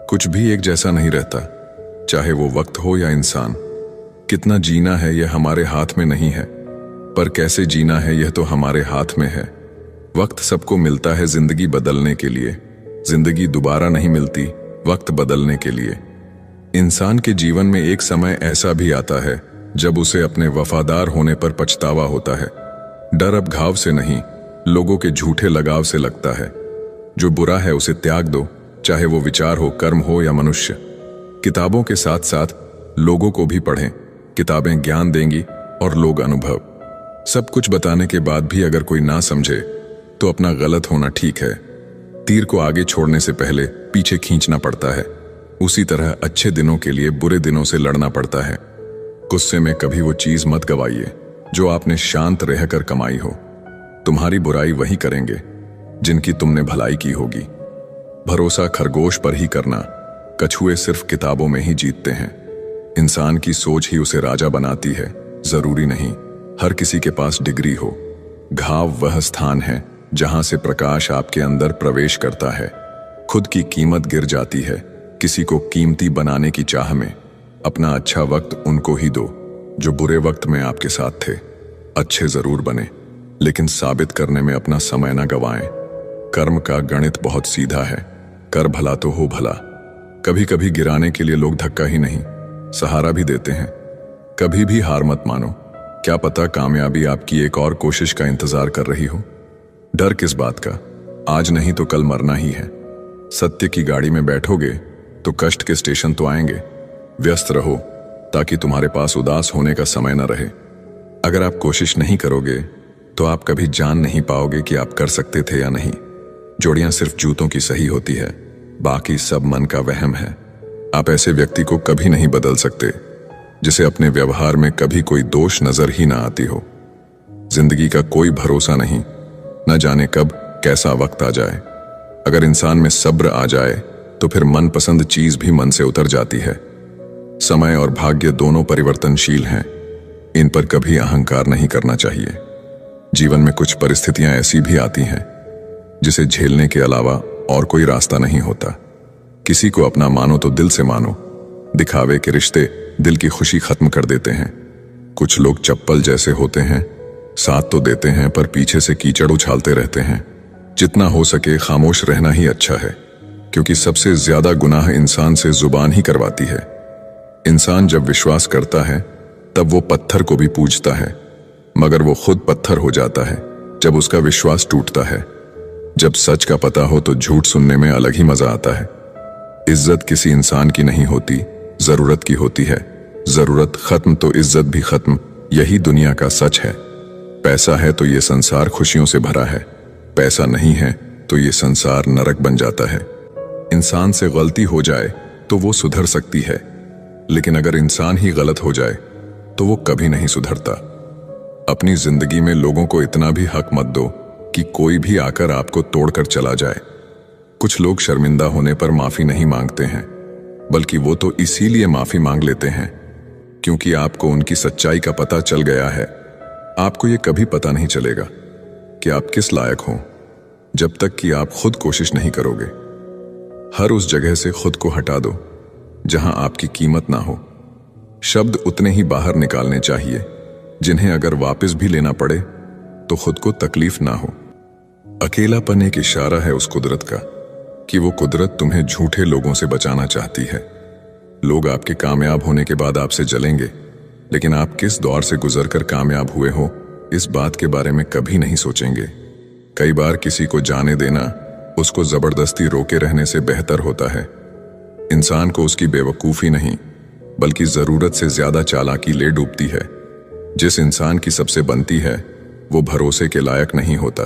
कुछ भी एक जैसा नहीं रहता, चाहे वो वक्त हो या इंसान। कितना जीना है यह हमारे हाथ में नहीं है, पर कैसे जीना है यह तो हमारे हाथ में है। वक्त सबको मिलता है जिंदगी बदलने के लिए, जिंदगी दोबारा नहीं मिलती वक्त बदलने के लिए। इंसान के जीवन में एक समय ऐसा भी आता है जब उसे अपने वफादार होने पर पछतावा होता है। डर अब घाव से नहीं, लोगों के झूठे लगाव से लगता है। जो बुरा है उसे त्याग दो, चाहे वो विचार हो, कर्म हो या मनुष्य। किताबों के साथ साथ लोगों को भी पढ़ें। किताबें ज्ञान देंगी और लोग अनुभव। सब कुछ बताने के बाद भी अगर कोई ना समझे तो अपना गलत होना ठीक है। तीर को आगे छोड़ने से पहले पीछे खींचना पड़ता है, उसी तरह अच्छे दिनों के लिए बुरे दिनों से लड़ना पड़ता है। गुस्से में कभी वो चीज मत गवाइए जो आपने शांत रहकर कमाई हो। तुम्हारी बुराई वही करेंगे जिनकी तुमने भलाई की होगी। भरोसा खरगोश पर ही करना, कछुए सिर्फ किताबों में ही जीतते हैं। इंसान की सोच ही उसे राजा बनाती है, जरूरी नहीं हर किसी के पास डिग्री हो। घाव वह स्थान है जहां से प्रकाश आपके अंदर प्रवेश करता है। खुद की कीमत गिर जाती है किसी को कीमती बनाने की चाह में। अपना अच्छा वक्त उनको ही दो जो बुरे वक्त में आपके साथ थे। अच्छे जरूर बने, लेकिन साबित करने में अपना समय न गवाएं। कर्म का गणित बहुत सीधा है, कर भला तो हो भला। कभी कभी गिराने के लिए लोग धक्का ही नहीं, सहारा भी देते हैं। कभी भी हार मत मानो, क्या पता कामयाबी आपकी एक और कोशिश का इंतजार कर रही हो। डर किस बात का, आज नहीं तो कल मरना ही है। सत्य की गाड़ी में बैठोगे तो कष्ट के स्टेशन तो आएंगे। व्यस्त रहो ताकि तुम्हारे पास उदास होने का समय न रहे। अगर आप कोशिश नहीं करोगे तो आप कभी जान नहीं पाओगे कि आप कर सकते थे या नहीं। जोड़ियां सिर्फ जूतों की सही होती है, बाकी सब मन का वहम है। आप ऐसे व्यक्ति को कभी नहीं बदल सकते जिसे अपने व्यवहार में कभी कोई दोष नजर ही ना आती हो। जिंदगी का कोई भरोसा नहीं, न जाने कब कैसा वक्त आ जाए। अगर इंसान में सब्र आ जाए तो फिर मनपसंद चीज भी मन से उतर जाती है। समय और भाग्य दोनों परिवर्तनशील हैं, इन पर कभी अहंकार नहीं करना चाहिए। जीवन में कुछ परिस्थितियां ऐसी भी आती हैं जिसे झेलने के अलावा और कोई रास्ता नहीं होता। किसी को अपना मानो तो दिल से मानो, दिखावे के रिश्ते दिल की खुशी खत्म कर देते हैं। कुछ लोग चप्पल जैसे होते हैं, साथ तो देते हैं पर पीछे से कीचड़ उछालते रहते हैं। जितना हो सके खामोश रहना ही अच्छा है, क्योंकि सबसे ज्यादा गुनाह इंसान से जुबान ही करवाती है। इंसान जब विश्वास करता है तब वो पत्थर को भी पूजता है, मगर वो खुद पत्थर हो जाता है जब उसका विश्वास टूटता है। जब सच का पता हो तो झूठ सुनने में अलग ही मजा आता है। इज्जत किसी इंसान की नहीं होती, जरूरत की होती है। जरूरत खत्म तो इज्जत भी खत्म, यही दुनिया का सच है। पैसा है तो ये संसार खुशियों से भरा है, पैसा नहीं है तो ये संसार नरक बन जाता है। इंसान से गलती हो जाए तो वो सुधर सकती है, लेकिन अगर इंसान ही गलत हो जाए तो वो कभी नहीं सुधरता। अपनी जिंदगी में लोगों को इतना भी हक मत दो कि कोई भी आकर आपको तोड़कर चला जाए। कुछ लोग शर्मिंदा होने पर माफी नहीं मांगते हैं, बल्कि वो तो इसीलिए माफी मांग लेते हैं क्योंकि आपको उनकी सच्चाई का पता चल गया है। आपको ये कभी पता नहीं चलेगा कि आप किस लायक हो जब तक कि आप खुद कोशिश नहीं करोगे। हर उस जगह से खुद को हटा दो जहां आपकी कीमत ना हो। शब्द उतने ही बाहर निकालने चाहिए जिन्हें अगर वापस भी लेना पड़े तो खुद को तकलीफ ना हो। अकेलापन एक इशारा है उस कुदरत का कि वो कुदरत तुम्हें झूठे लोगों से बचाना चाहती है। लोग आपके कामयाब होने के बाद आपसे जलेंगे, लेकिन आप किस दौर से गुजरकर कामयाब हुए हो इस बात के बारे में कभी नहीं सोचेंगे। कई बार किसी को जाने देना उसको जबरदस्ती रोके रहने से बेहतर होता है। इंसान को उसकी बेवकूफी नहीं बल्कि जरूरत से ज्यादा चालाकी ले डूबती है। जिस इंसान की सबसे बनती है वो भरोसे के लायक नहीं होता।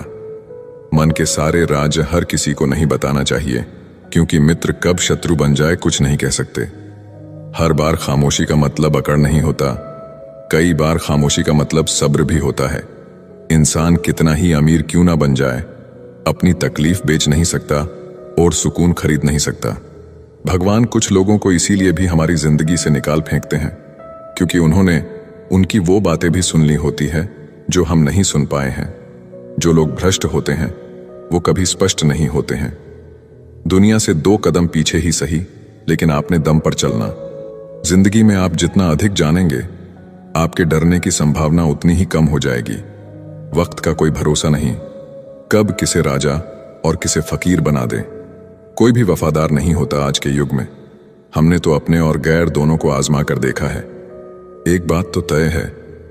मन के सारे राज हर किसी को नहीं बताना चाहिए, क्योंकि मित्र कब शत्रु बन जाए कुछ नहीं कह सकते। हर बार खामोशी का मतलब अकड़ नहीं होता, कई बार खामोशी का मतलब सब्र भी होता है। इंसान कितना ही अमीर क्यों ना बन जाए, अपनी तकलीफ बेच नहीं सकता और सुकून खरीद नहीं सकता। भगवान कुछ लोगों को इसीलिए भी हमारी जिंदगी से निकाल फेंकते हैं क्योंकि उन्होंने उनकी वो बातें भी सुन ली होती है जो हम नहीं सुन पाए हैं। जो लोग भ्रष्ट होते हैं वो कभी स्पष्ट नहीं होते हैं। दुनिया से 2 कदम पीछे ही सही, लेकिन आपने दम पर चलना। जिंदगी में आप जितना अधिक जानेंगे, आपके डरने की संभावना उतनी ही कम हो जाएगी। वक्त का कोई भरोसा नहीं, कब किसे राजा और किसे फकीर बना दे। कोई भी वफादार नहीं होता आज के युग में। हमने तो अपने और गैर दोनों को आजमा कर देखा है। एक बात तो तय है,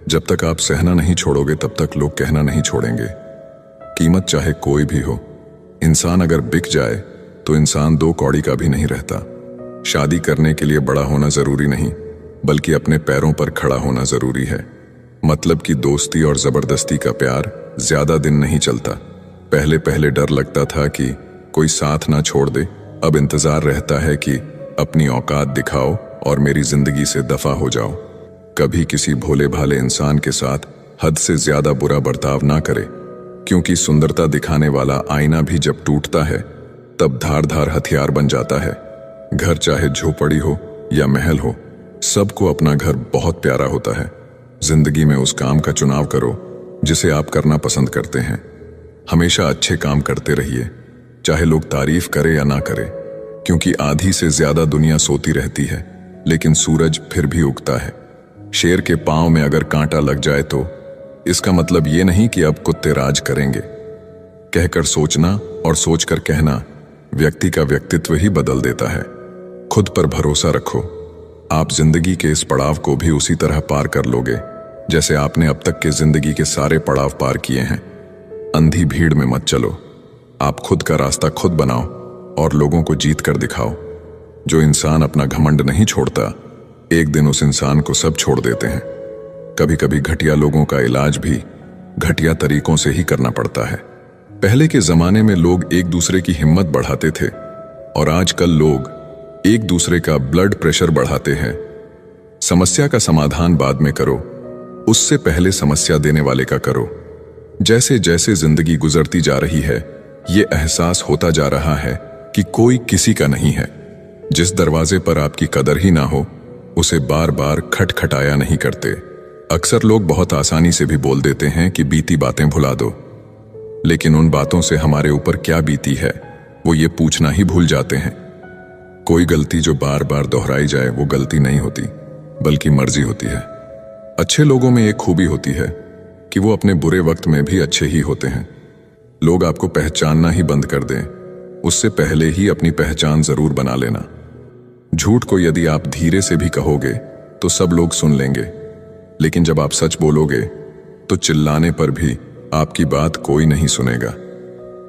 जब तक आप सहना नहीं छोड़ोगे तब तक लोग कहना नहीं छोड़ेंगे। कीमत चाहे कोई भी हो, इंसान अगर बिक जाए तो इंसान 2 कौड़ी का भी नहीं रहता। शादी करने के लिए बड़ा होना जरूरी नहीं, बल्कि अपने पैरों पर खड़ा होना जरूरी है। मतलब कि दोस्ती और जबरदस्ती का प्यार ज्यादा दिन नहीं चलता। पहले पहले डर लगता था कि कोई साथ ना छोड़ दे, अब इंतजार रहता है कि अपनी औकात दिखाओ और मेरी जिंदगी से दफा हो जाओ। कभी किसी भोले भाले इंसान के साथ हद से ज्यादा बुरा बर्ताव ना करे, क्योंकि सुंदरता दिखाने वाला आईना भी जब टूटता है तब धार धार हथियार बन जाता है। घर चाहे झोपड़ी हो या महल हो, सबको अपना घर बहुत प्यारा होता है। जिंदगी में उस काम का चुनाव करो जिसे आप करना पसंद करते हैं। हमेशा अच्छे काम करते रहिए, चाहे लोग तारीफ करें या ना करें, क्योंकि आधी से ज्यादा दुनिया सोती रहती है, लेकिन सूरज फिर भी उगता है। शेर के पांव में अगर कांटा लग जाए तो इसका मतलब ये नहीं कि अब कुत्ते राज करेंगे। कहकर सोचना और सोचकर कहना व्यक्ति का व्यक्तित्व ही बदल देता है। खुद पर भरोसा रखो, आप जिंदगी के इस पड़ाव को भी उसी तरह पार कर लोगे जैसे आपने अब तक के जिंदगी के सारे पड़ाव पार किए हैं। अंधी भीड़ में मत चलो, आप खुद का रास्ता खुद बनाओ और लोगों को जीत कर दिखाओ। जो इंसान अपना घमंड नहीं छोड़ता, एक दिन उस इंसान को सब छोड़ देते हैं। कभी कभी घटिया लोगों का इलाज भी घटिया तरीकों से ही करना पड़ता है। पहले के जमाने में लोग एक दूसरे की हिम्मत बढ़ाते थे, और आजकल लोग एक दूसरे का ब्लड प्रेशर बढ़ाते हैं। समस्या का समाधान बाद में करो, उससे पहले समस्या देने वाले का करो। जैसे जैसे जिंदगी गुजरती जा रही है, ये एहसास होता जा रहा है कि कोई किसी का नहीं है। जिस दरवाजे पर आपकी कदर ही ना हो, उसे बार बार खटखटाया नहीं करते। अक्सर लोग बहुत आसानी से भी बोल देते हैं कि बीती बातें भुला दो, लेकिन उन बातों से हमारे ऊपर क्या बीती है वो ये पूछना ही भूल जाते हैं। कोई गलती जो बार बार दोहराई जाए वो गलती नहीं होती, बल्कि मर्जी होती है। अच्छे लोगों में एक खूबी होती है कि वो अपने बुरे वक्त में भी अच्छे ही होते हैं। लोग आपको पहचानना ही बंद कर दें, उससे पहले ही अपनी पहचान जरूर बना लेना। झूठ को यदि आप धीरे से भी कहोगे तो सब लोग सुन लेंगे, लेकिन जब आप सच बोलोगे तो चिल्लाने पर भी आपकी बात कोई नहीं सुनेगा।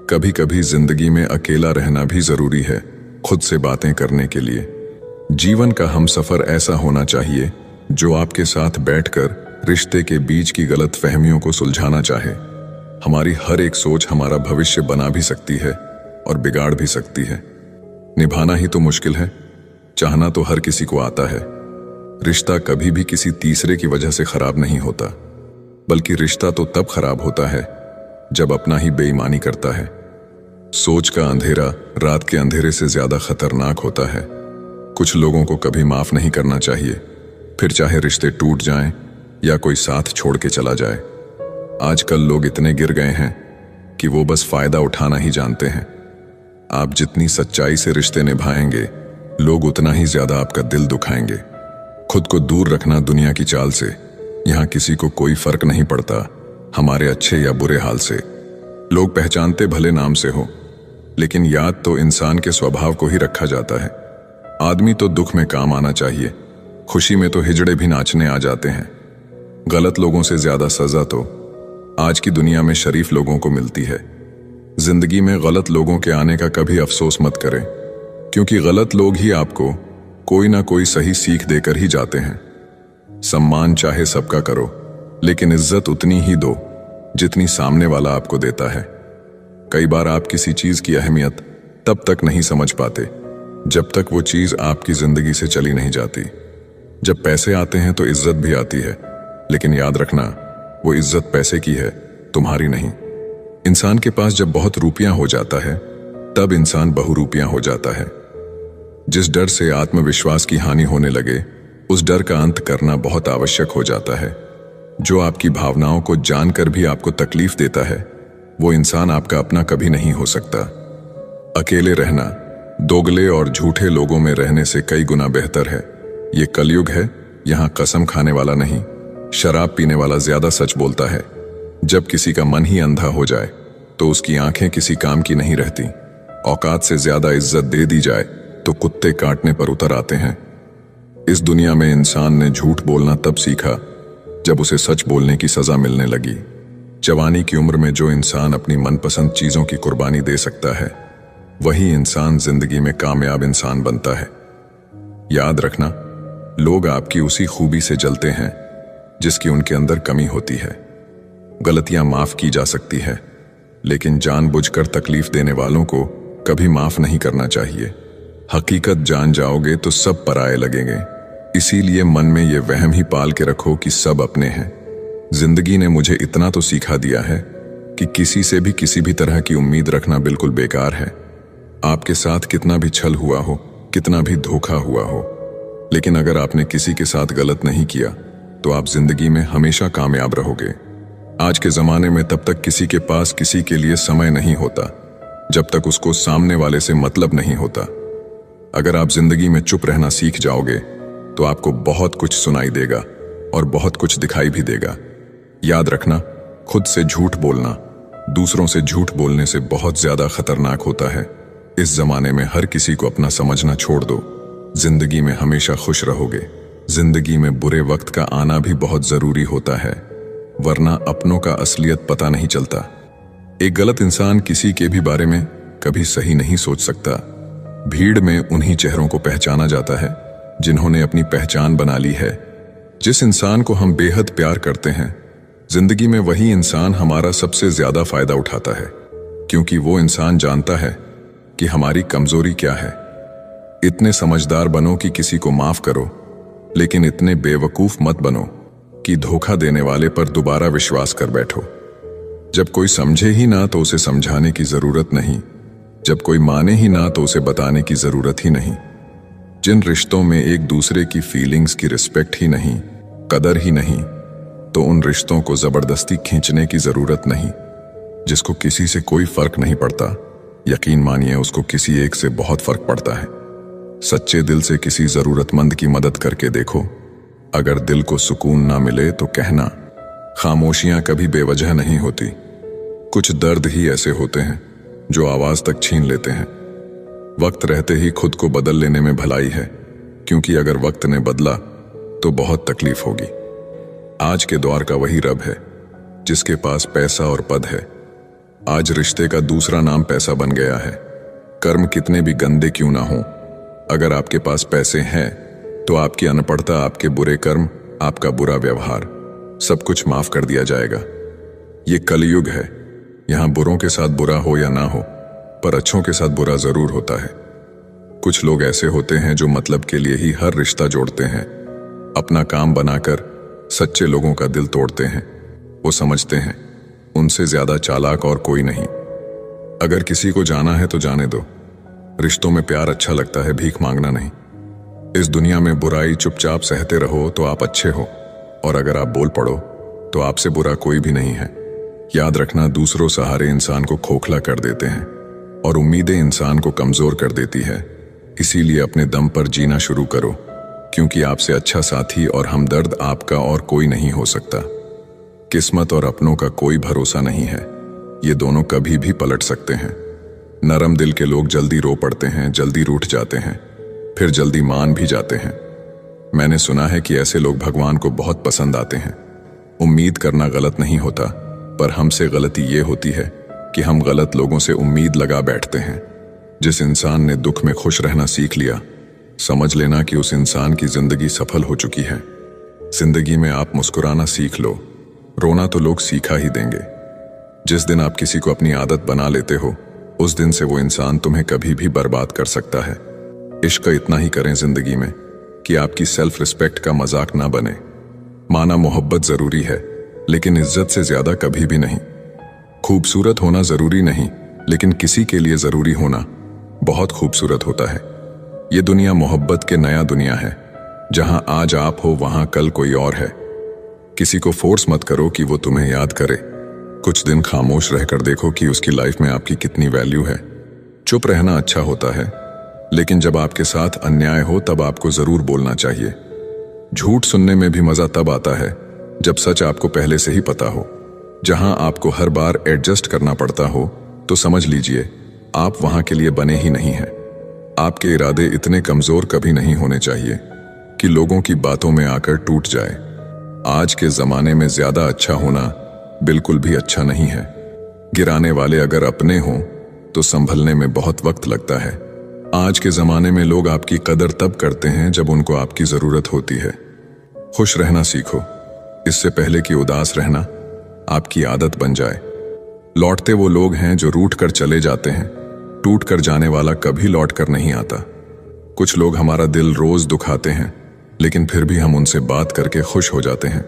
कभी कभी जिंदगी में अकेला रहना भी जरूरी है, खुद से बातें करने के लिए। जीवन का हमसफर ऐसा होना चाहिए जो आपके साथ बैठकर रिश्ते के बीच की गलत फहमियों को सुलझाना चाहे। हमारी हर एक सोच हमारा भविष्य बना भी सकती है और बिगाड़ भी सकती है। निभाना ही तो मुश्किल है, चाहना तो हर किसी को आता है। रिश्ता कभी भी किसी तीसरे की वजह से खराब नहीं होता, बल्कि रिश्ता तो तब खराब होता है जब अपना ही बेईमानी करता है। सोच का अंधेरा रात के अंधेरे से ज्यादा खतरनाक होता है। कुछ लोगों को कभी माफ नहीं करना चाहिए, फिर चाहे रिश्ते टूट जाएं या कोई साथ छोड़ के चला जाए। आजकल लोग इतने गिर गए हैं कि वो बस फायदा उठाना ही जानते हैं। आप जितनी सच्चाई से रिश्ते निभाएंगे, लोग उतना ही ज्यादा आपका दिल दुखाएंगे। खुद को दूर रखना दुनिया की चाल से। यहाँ किसी को कोई फर्क नहीं पड़ता हमारे अच्छे या बुरे हाल से। लोग पहचानते भले नाम से हो, लेकिन याद तो इंसान के स्वभाव को ही रखा जाता है। आदमी तो दुख में काम आना चाहिए, खुशी में तो हिजड़े भी नाचने आ जाते हैं। गलत लोगों से ज्यादा सजा तो आज की दुनिया में शरीफ लोगों को मिलती है। जिंदगी में गलत लोगों के आने का कभी अफसोस मत करें, क्योंकि गलत लोग ही आपको कोई ना कोई सही सीख देकर ही जाते हैं। सम्मान चाहे सबका करो, लेकिन इज्जत उतनी ही दो जितनी सामने वाला आपको देता है। कई बार आप किसी चीज की अहमियत तब तक नहीं समझ पाते जब तक वो चीज आपकी जिंदगी से चली नहीं जाती। जब पैसे आते हैं तो इज्जत भी आती है, लेकिन याद रखना वो इज्जत पैसे की है, तुम्हारी नहीं। इंसान के पास जब बहुत रुपयां हो जाता है तब इंसान बहुरूपियां हो जाता है। जिस डर से आत्मविश्वास की हानि होने लगे, उस डर का अंत करना बहुत आवश्यक हो जाता है। जो आपकी भावनाओं को जानकर भी आपको तकलीफ देता है, वो इंसान आपका अपना कभी नहीं हो सकता। अकेले रहना दोगले और झूठे लोगों में रहने से कई गुना बेहतर है। ये कलयुग है, यहाँ कसम खाने वाला नहीं, शराब पीने वाला ज्यादा सच बोलता है। जब किसी का मन ही अंधा हो जाए तो उसकी आंखें किसी काम की नहीं रहती। औकात से ज्यादा इज्जत दे दी जाए तो कुत्ते काटने पर उतर आते हैं। इस दुनिया में इंसान ने झूठ बोलना तब सीखा जब उसे सच बोलने की सजा मिलने लगी। जवानी की उम्र में जो इंसान अपनी मनपसंद चीजों की कुर्बानी दे सकता है, वही इंसान जिंदगी में कामयाब इंसान बनता है। याद रखना, लोग आपकी उसी खूबी से जलते हैं जिसकी उनके अंदर कमी होती है। गलतियां माफ की जा सकती है, लेकिन जानबूझकर तकलीफ देने वालों को कभी माफ नहीं करना चाहिए। हकीकत जान जाओगे तो सब पराये लगेंगे। इसीलिए मन में ये वहम ही पाल के रखो कि सब अपने हैं। जिंदगी ने मुझे इतना तो सिखा दिया है कि किसी से भी किसी भी तरह की उम्मीद रखना बिल्कुल बेकार है। आपके साथ कितना भी छल हुआ हो, कितना भी धोखा हुआ हो, लेकिन अगर आपने किसी के साथ गलत नहीं किया तो आप जिंदगी में हमेशा कामयाब रहोगे। आज के जमाने में तब तक किसी के पास किसी के लिए समय नहीं होता जब तक उसको सामने वाले से मतलब नहीं होता। अगर आप जिंदगी में चुप रहना सीख जाओगे तो आपको बहुत कुछ सुनाई देगा और बहुत कुछ दिखाई भी देगा। याद रखना, खुद से झूठ बोलना दूसरों से झूठ बोलने से बहुत ज्यादा खतरनाक होता है। इस जमाने में हर किसी को अपना समझना छोड़ दो। जिंदगी में हमेशा खुश रहोगे। जिंदगी में बुरे वक्त का आना भी बहुत जरूरी होता है, वरना अपनों का असलियत पता नहीं चलता। एक गलत इंसान किसी के भी बारे में कभी सही नहीं सोच सकता। भीड़ में उन्हीं चेहरों को पहचाना जाता है जिन्होंने अपनी पहचान बना ली है। जिस इंसान को हम बेहद प्यार करते हैं, जिंदगी में वही इंसान हमारा सबसे ज्यादा फायदा उठाता है, क्योंकि वो इंसान जानता है कि हमारी कमजोरी क्या है। इतने समझदार बनो कि किसी को माफ करो, लेकिन इतने बेवकूफ मत बनो कि धोखा देने वाले पर दोबारा विश्वास कर बैठो। जब कोई समझे ही ना तो उसे समझाने की जरूरत नहीं, जब कोई माने ही ना तो उसे बताने की जरूरत ही नहीं। जिन रिश्तों में एक दूसरे की फीलिंग्स की रिस्पेक्ट ही नहीं, कदर ही नहीं, तो उन रिश्तों को जबरदस्ती खींचने की जरूरत नहीं। जिसको किसी से कोई फर्क नहीं पड़ता, यकीन मानिए उसको किसी एक से बहुत फर्क पड़ता है। सच्चे दिल से किसी जरूरतमंद की मदद करके देखो। अगर दिल को सुकून ना मिले तो कहना, खामोशियां कभी बेवजह नहीं होती। कुछ दर्द ही ऐसे होते हैं जो आवाज तक छीन लेते हैं। वक्त रहते ही खुद को बदल लेने में भलाई है, क्योंकि अगर वक्त ने बदला तो बहुत तकलीफ होगी। आज के दौर का वही रब है जिसके पास पैसा और पद है। आज रिश्ते का दूसरा नाम पैसा बन गया है। कर्म कितने भी गंदे क्यों ना हो, अगर आपके पास पैसे हैं तो आपकी अनपढ़ता, आपके बुरे कर्म, आपका बुरा व्यवहार, सब कुछ माफ कर दिया जाएगा। ये कलयुग है, यहाँ बुरों के साथ बुरा हो या ना हो, पर अच्छों के साथ बुरा जरूर होता है। कुछ लोग ऐसे होते हैं जो मतलब के लिए ही हर रिश्ता जोड़ते हैं। अपना काम बनाकर सच्चे लोगों का दिल तोड़ते हैं। वो समझते हैं उनसे ज्यादा चालाक और कोई नहीं। अगर किसी को जाना है तो जाने दो। रिश्तों में प्यार अच्छा लगता है, भीख मांगना नहीं। इस दुनिया में बुराई चुपचाप सहते रहो तो आप अच्छे हो, और अगर आप बोल पड़ो तो आपसे बुरा कोई भी नहीं है। याद रखना, दूसरों सहारे इंसान को खोखला कर देते हैं और उम्मीदें इंसान को कमजोर कर देती है। इसीलिए अपने दम पर जीना शुरू करो, क्योंकि आपसे अच्छा साथी और हमदर्द आपका और कोई नहीं हो सकता। किस्मत और अपनों का कोई भरोसा नहीं है, ये दोनों कभी भी पलट सकते हैं। नरम दिल के लोग जल्दी रो पड़ते हैं, जल्दी रूठ जाते हैं, फिर जल्दी मान भी जाते हैं। मैंने सुना है कि ऐसे लोग भगवान को बहुत पसंद आते हैं। उम्मीद करना गलत नहीं होता, पर हमसे गलती ये होती है कि हम गलत लोगों से उम्मीद लगा बैठते हैं। जिस इंसान ने दुख में खुश रहना सीख लिया, समझ लेना कि उस इंसान की जिंदगी सफल हो चुकी है। जिंदगी में आप मुस्कुराना सीख लो, रोना तो लोग सीखा ही देंगे। जिस दिन आप किसी को अपनी आदत बना लेते हो, उस दिन से वो इंसान तुम्हें कभी भी बर्बाद कर सकता है। इश्क इतना ही करें जिंदगी में कि आपकी सेल्फ रिस्पेक्ट का मजाक ना बने। माना मोहब्बत जरूरी है, लेकिन इज्जत से ज्यादा कभी भी नहीं। खूबसूरत होना जरूरी नहीं, लेकिन किसी के लिए जरूरी होना बहुत खूबसूरत होता है। ये दुनिया मोहब्बत के नया दुनिया है, जहां आज आप हो वहां कल कोई और है। किसी को फोर्स मत करो कि वो तुम्हें याद करे। कुछ दिन खामोश रहकर देखो कि उसकी लाइफ में आपकी कितनी वैल्यू है। चुप रहना अच्छा होता है, लेकिन जब आपके साथ अन्याय हो तब आपको जरूर बोलना चाहिए। झूठ सुनने में भी मजा तब आता है जब सच आपको पहले से ही पता हो। जहां आपको हर बार एडजस्ट करना पड़ता हो तो समझ लीजिए आप वहां के लिए बने ही नहीं हैं। आपके इरादे इतने कमजोर कभी नहीं होने चाहिए कि लोगों की बातों में आकर टूट जाए। आज के जमाने में ज्यादा अच्छा होना बिल्कुल भी अच्छा नहीं है। गिराने वाले अगर अपने हों तो संभलने में बहुत वक्त लगता है। आज के जमाने में लोग आपकी कदर तब करते हैं जब उनको आपकी जरूरत होती है। खुश रहना सीखो, इससे पहले कि उदास रहना आपकी आदत बन जाए। लौटते वो लोग हैं जो रूठ कर चले जाते हैं, टूट कर जाने वाला कभी लौट कर नहीं आता। कुछ लोग हमारा दिल रोज दुखाते हैं, लेकिन फिर भी हम उनसे बात करके खुश हो जाते हैं।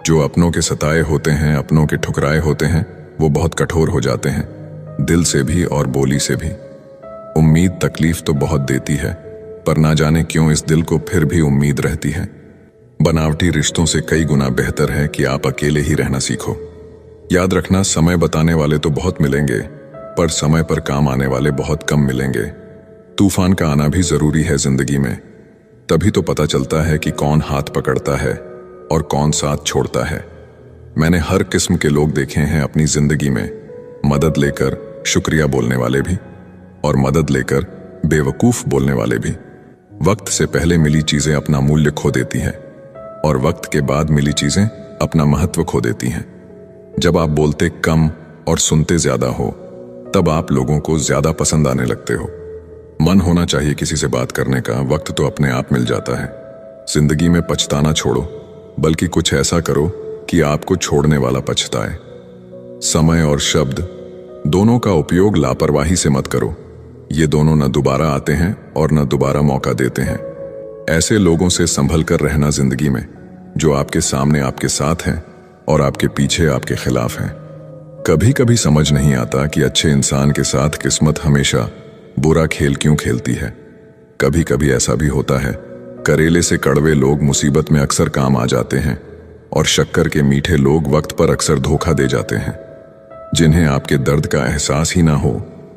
जो अपनों के सताए होते हैं, अपनों के ठुकराए होते हैं, वो बहुत कठोर हो जाते हैं, दिल से भी और बोली से भी। उम्मीद तकलीफ तो बहुत देती है, पर ना जाने क्यों इस दिल को फिर भी उम्मीद रहती है। बनावटी रिश्तों से कई गुना बेहतर है कि आप अकेले ही रहना सीखो। याद रखना, समय बताने वाले तो बहुत मिलेंगे, पर समय पर काम आने वाले बहुत कम मिलेंगे। तूफान का आना भी जरूरी है जिंदगी में, तभी तो पता चलता है कि कौन हाथ पकड़ता है और कौन साथ छोड़ता है। मैंने हर किस्म के लोग देखे हैं अपनी जिंदगी में, मदद लेकर शुक्रिया बोलने वाले भी और मदद लेकर बेवकूफ बोलने वाले भी। वक्त से पहले मिली चीजें अपना मूल्य खो देती हैं और वक्त के बाद मिली चीजें अपना महत्व खो देती हैं। जब आप बोलते कम और सुनते ज्यादा हो तब आप लोगों को ज्यादा पसंद आने लगते हो। मन होना चाहिए किसी से बात करने का, वक्त तो अपने आप मिल जाता है। जिंदगी में पछताना छोड़ो, बल्कि कुछ ऐसा करो कि आपको छोड़ने वाला पछताए। समय और शब्द दोनों का उपयोग लापरवाही से मत करो। ये दोनों न दोबारा आते हैं और न दोबारा मौका देते हैं। ऐसे लोगों से संभल कर रहना जिंदगी में, जो आपके सामने आपके साथ हैं और आपके पीछे आपके खिलाफ हैं। कभी कभी समझ नहीं आता कि अच्छे इंसान के साथ किस्मत हमेशा बुरा खेल क्यों खेलती है। कभी कभी ऐसा भी होता है, करेले से कड़वे लोग मुसीबत में अक्सर काम आ जाते हैं और शक्कर के मीठे लोग वक्त पर अक्सर धोखा दे जाते हैं। जिन्हें आपके दर्द का एहसास ही ना हो,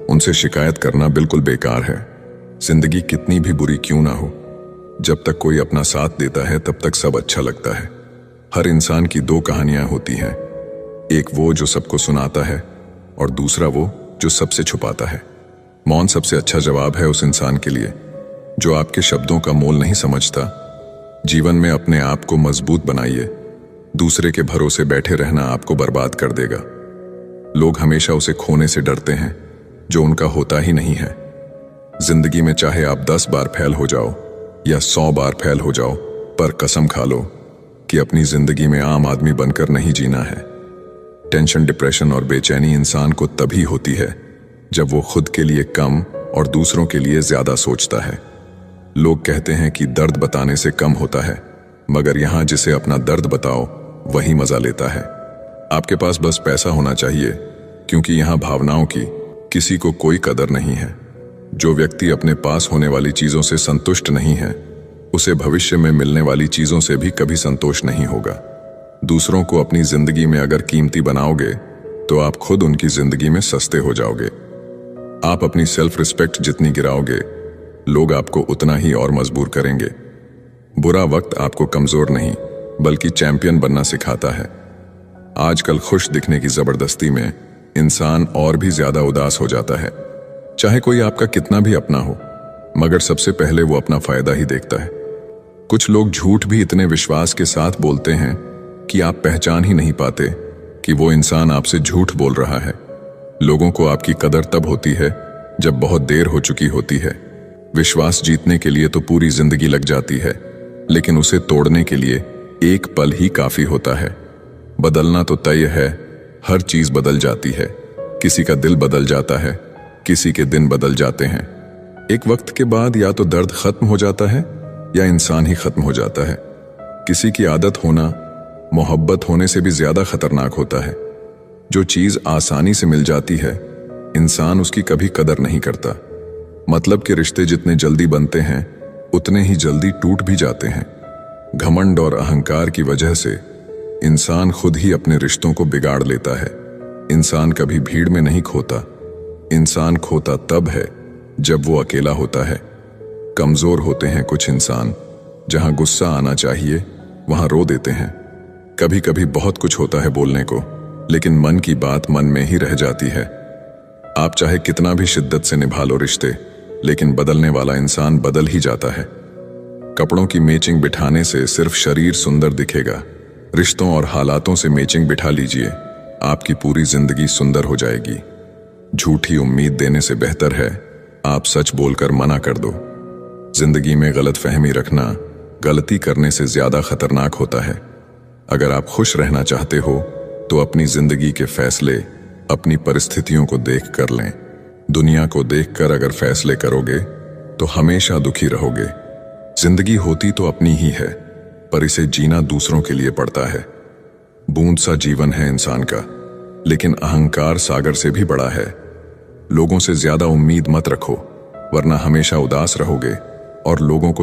उनसे शिकायत करना बिल्कुल बेकार है। जिंदगी कितनी भी बुरी क्यों ना हो, जब तक कोई अपना साथ देता है तब तक सब अच्छा लगता है। हर इंसान की दो कहानियां होती हैं, एक वो जो सबको सुनाता है और दूसरा वो जो सबसे छुपाता है। मौन सबसे अच्छा जवाब है उस इंसान के लिए जो आपके शब्दों का मोल नहीं समझता। जीवन में अपने आप को मजबूत बनाइए, दूसरे के भरोसे बैठे रहना आपको बर्बाद कर देगा। लोग हमेशा उसे खोने से डरते हैं जो उनका होता ही नहीं है। जिंदगी में चाहे आप 10 बार फेल हो जाओ या 100 बार फेल हो जाओ, पर कसम खा लो कि अपनी जिंदगी में आम आदमी बनकर नहीं जीना है। टेंशन, डिप्रेशन और बेचैनी इंसान को तभी होती है जब वो खुद के लिए कम और दूसरों के लिए ज्यादा सोचता है। लोग कहते हैं कि दर्द बताने से कम होता है, मगर यहां जिसे अपना दर्द बताओ वही मजा लेता है। आपके पास बस पैसा होना चाहिए, क्योंकि यहां भावनाओं की किसी को कोई कदर नहीं है। जो व्यक्ति अपने पास होने वाली चीजों से संतुष्ट नहीं है, उसे भविष्य में मिलने वाली चीजों से भी कभी संतोष नहीं होगा। दूसरों को अपनी जिंदगी में अगर कीमती बनाओगे तो आप खुद उनकी जिंदगी में सस्ते हो जाओगे। आप अपनी सेल्फ रिस्पेक्ट जितनी गिराओगे, लोग आपको उतना ही और मजबूर करेंगे। बुरा वक्त आपको कमजोर नहीं बल्कि चैंपियन बनना सिखाता है। आजकल खुश दिखने की जबरदस्ती में इंसान और भी ज्यादा उदास हो जाता है। चाहे कोई आपका कितना भी अपना हो, मगर सबसे पहले वो अपना फायदा ही देखता है। कुछ लोग झूठ भी इतने विश्वास के साथ बोलते हैं कि आप पहचान ही नहीं पाते कि वो इंसान आपसे झूठ बोल रहा है। लोगों को आपकी कदर तब होती है जब बहुत देर हो चुकी होती है। विश्वास जीतने के लिए तो पूरी जिंदगी लग जाती है, लेकिन उसे तोड़ने के लिए एक पल ही काफी होता है। बदलना तो तय है, हर चीज बदल जाती है। किसी का दिल बदल जाता है, किसी के दिन बदल जाते हैं। एक वक्त के बाद या तो दर्द खत्म हो जाता है या इंसान ही खत्म हो जाता है। किसी की आदत होना मोहब्बत होने से भी ज्यादा खतरनाक होता है। जो चीज आसानी से मिल जाती है, इंसान उसकी कभी कदर नहीं करता। मतलब के रिश्ते जितने जल्दी बनते हैं उतने ही जल्दी टूट भी जाते हैं। घमंड और अहंकार की वजह से इंसान खुद ही अपने रिश्तों को बिगाड़ लेता है। इंसान कभी भीड़ में नहीं खोता, इंसान खोता तब है जब वो अकेला होता है। कमजोर होते हैं कुछ इंसान, जहां गुस्सा आना चाहिए वहां रो देते हैं। कभी कभी बहुत कुछ होता है बोलने को, लेकिन मन की बात मन में ही रह जाती है। आप चाहे कितना भी शिद्दत से निभा लो रिश्ते, लेकिन बदलने वाला इंसान बदल ही जाता है। कपड़ों की मैचिंग बिठाने से सिर्फ शरीर सुंदर दिखेगा, रिश्तों और हालातों से मैचिंग बिठा लीजिए, आपकी पूरी जिंदगी सुंदर हो जाएगी। झूठी उम्मीद देने से बेहतर है आप सच बोलकर मना कर दो। जिंदगी में गलतफहमी रखना गलती करने से ज्यादा खतरनाक होता है। अगर आप खुश रहना चाहते हो तो अपनी जिंदगी के फैसले अपनी परिस्थितियों को देख कर लें। दुनिया को देखकर अगर फैसले करोगे तो हमेशा दुखी रहोगे। जिंदगी होती तो अपनी ही है, पर इसे जीना दूसरों के लिए पड़ता है। बूंद सा जीवन है इंसान का, लेकिन अहंकार सागर से भी बड़ा है। लोगों से ज्यादा उम्मीद मत रखो, वरना हमेशा उदास रहोगे और लोगों को